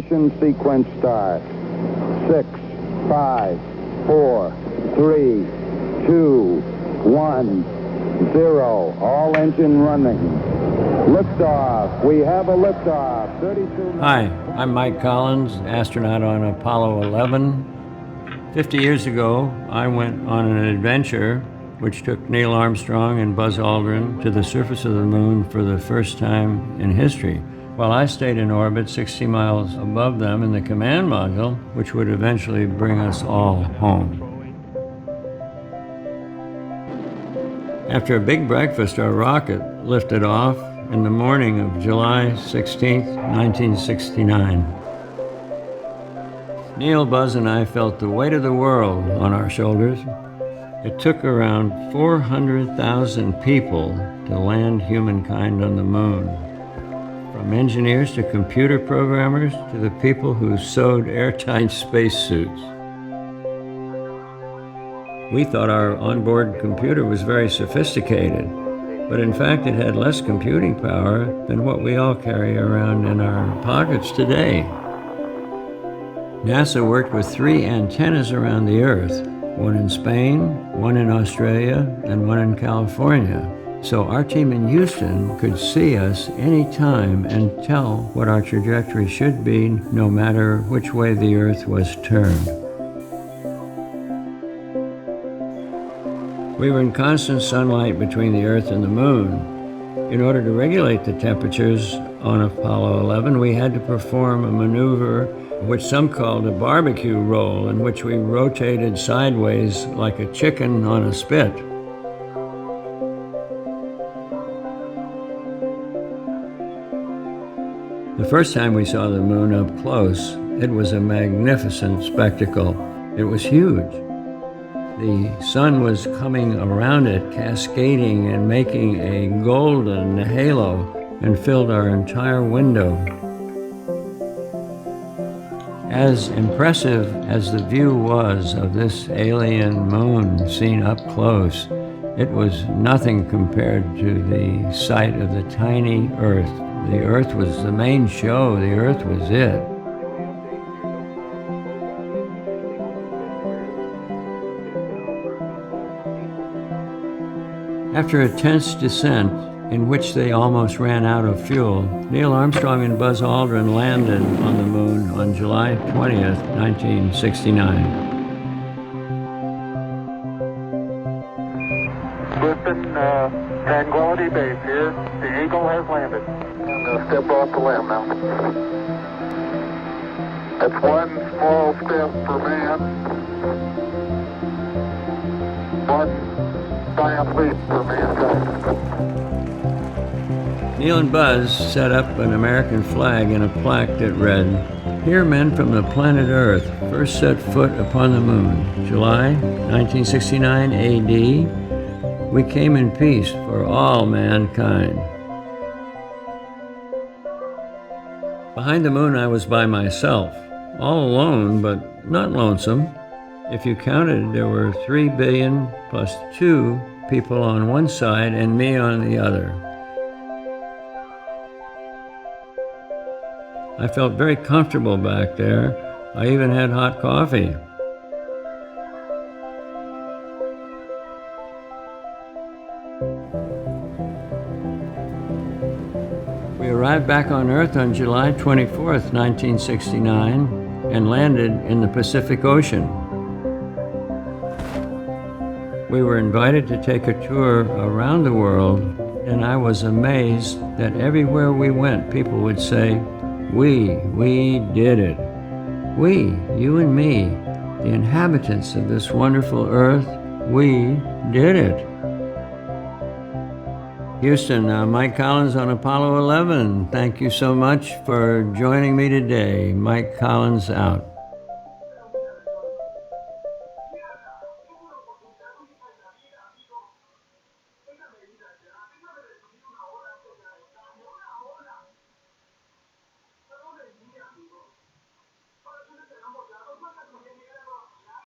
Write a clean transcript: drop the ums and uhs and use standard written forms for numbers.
Ignition sequence start. 6, 5, 4, 3, 2, 1, 0. All engine running. Liftoff. We have a liftoff. 32. Hi, I'm Mike Collins, astronaut on Apollo 11. 50 years ago, I went on an adventure which took Neil Armstrong and Buzz Aldrin to the surface of the moon for the first time in history, while I stayed in orbit 60 miles above them in the command module, which would eventually bring us all home. After a big breakfast, our rocket lifted off in the morning of July 16, 1969. Neil, Buzz, and I felt the weight of the world on our shoulders. It took around 400,000 people to land humankind on the moon. From engineers to computer programmers to the people who sewed airtight spacesuits. We thought our onboard computer was very sophisticated, but in fact it had less computing power than what we all carry around in our pockets today. NASA worked with 3 antennas around the Earth, one in Spain, one in Australia, and one in California. So our team in Houston could see us anytime and tell what our trajectory should be, no matter which way the Earth was turned. We were in constant sunlight between the Earth and the Moon. In order to regulate the temperatures on Apollo 11, we had to perform a maneuver which some called a barbecue roll, in which we rotated sideways like a chicken on a spit. The first time we saw the moon up close, it was a magnificent spectacle. It was huge. The sun was coming around it, cascading and making a golden halo, and filled our entire window. As impressive as the view was of this alien moon seen up close, it was nothing compared to the sight of the tiny Earth. The Earth was the main show. The Earth was it. After a tense descent, in which they almost ran out of fuel, Neil Armstrong and Buzz Aldrin landed on the moon on July 20th, 1969. Houston, Tranquility Base here. The Eagle has landed. I'm going to step off the limb now. That's one small step for man, one giant leap for mankind. Neil and Buzz set up an American flag and a plaque that read, "Here men from the planet Earth first set foot upon the moon. July 1969 AD. We came in peace for all mankind." Behind the moon I was by myself, all alone but not lonesome. If you counted, there were 3 billion plus 2 people on one side and me on the other. I felt very comfortable back there. I even had hot coffee. We arrived back on Earth on July 24th, 1969, and landed in the Pacific Ocean. We were invited to take a tour around the world, and I was amazed that everywhere we went, people would say, We did it. We, you and me, the inhabitants of this wonderful Earth, we did it. Houston, Mike Collins on Apollo 11. Thank you so much for joining me today. Mike Collins out.